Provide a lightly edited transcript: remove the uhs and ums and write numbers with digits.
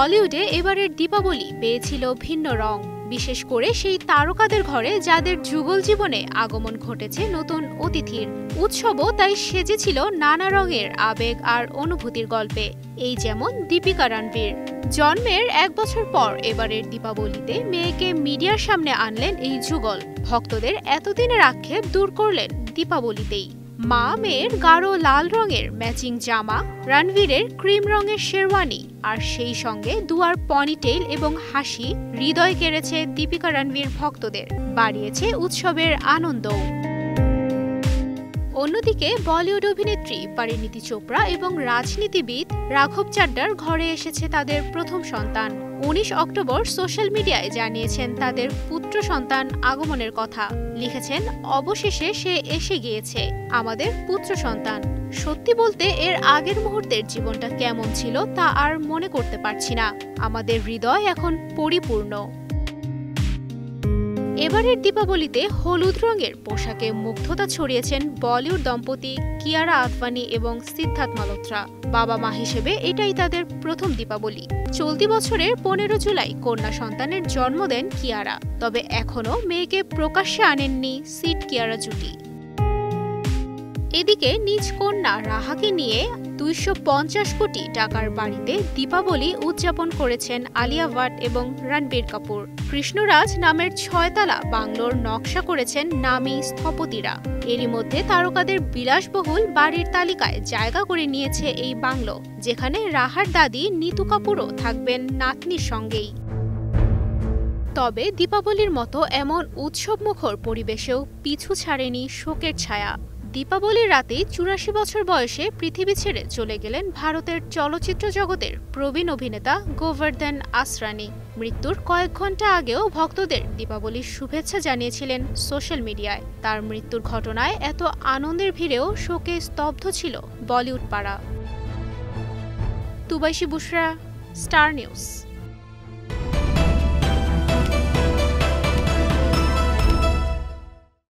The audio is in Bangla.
বলিউডে এবারের দীপাবলি পেয়েছিল ভিন্ন রং, বিশেষ করে সেই তারকাদের ঘরে যাদের যুগল জীবনে আগমন ঘটেছে নতুন অতিথির। উৎসবও তাই সেজেছিল নানা রঙের আবেগ আর অনুভূতির গল্পে। এই যেমন দীপিকা রণবীর। জন্মের 1 বছর পর এবারের দীপাবলিতে মেয়েকে মিডিয়ার সামনে আনলেন এই যুগল। ভক্তদের এতদিনের আক্ষেপ দূর করলেন দীপাবলিতেই। মা মেয়ের গাঢ় লাল রঙের ম্যাচিং জামা, রণবীরের ক্রিম রঙের শেরওয়ানি আর সেই সঙ্গে দুয়ার পনিটেইল এবং হাসি হৃদয় কেড়েছে দীপিকা রণবীর ভক্তদের, বাড়িয়েছে উৎসবের আনন্দও। অন্যদিকে বলিউড অভিনেত্রী পরিণীতি চোপড়া এবং রাজনীতিবিদ রাঘব চাড্ডার ঘরে এসেছে তাদের প্রথম সন্তান। 19 অক্টোবর সোশ্যাল মিডিয়ায় জানিয়েছেন তাদের পুত্র সন্তান আগমনের কথা। লিখেছেন, অবশেষে সে এসে গিয়েছে, আমাদের পুত্র সন্তান। সত্যি বলতে এর আগের মুহূর্তের জীবনটা কেমন ছিল তা আর মনে করতে পারছি না। আমাদের হৃদয় এখন পরিপূর্ণ। এবারের দীপাবলিতে হলুদ রঙের পোশাকে মুগ্ধতা ছড়িয়েছেন বলিউড দম্পতি কিয়ারা আদভানি এবং সিদ্ধার্থ মালহোত্রা। বাবা মা হিসেবে এটাই তাদের প্রথম দীপাবলি। চলতি বছরের 15 জুলাই কন্যা সন্তানের জন্ম দেন কিয়ারা, তবে এখনও মেয়েকে প্রকাশ্যে আনেননি সিড কিয়ারা জুটি। এদিকে নিজ কন্যা রাহাকে নিয়ে 250 কোটি টাকার বাড়িতে দীপাবলি উদযাপন করেছেন আলিয়া ভাট এবং রণবীর কাপুর। কৃষ্ণরাজ নামের 6তলা বাংলোর নকশা করেছেন নামী স্থপতিরা। এরই মধ্যে তারকাদের বিলাসবহুল বাড়ির তালিকায় জায়গা করে নিয়েছে এই বাংলো, যেখানে রাহার দাদি নিতু কাপুরও থাকবেন নাতনির সঙ্গেই। তবে দীপাবলির মতো এমন উৎসবমুখর পরিবেশেও পিছু ছাড়েনি শোকের ছায়া। দীপাবলির রাতে 84 বছর বয়সে পৃথিবী ছেড়ে চলে গেলেন ভারতের চলচ্চিত্র জগতের প্রবীণ অভিনেতা গোবর্ধন আসরানি। মৃত্যুর কয়েক ঘন্টা আগেও ভক্তদের দীপাবলির শুভেচ্ছা জানিয়েছিলেন সোশ্যাল মিডিয়ায়। তার মৃত্যুর ঘটনায় এত আনন্দের ভিড়েও শোকে স্তব্ধ ছিল বলিউড পাড়া। তুবাইশি বুশরা, স্টার নিউজ।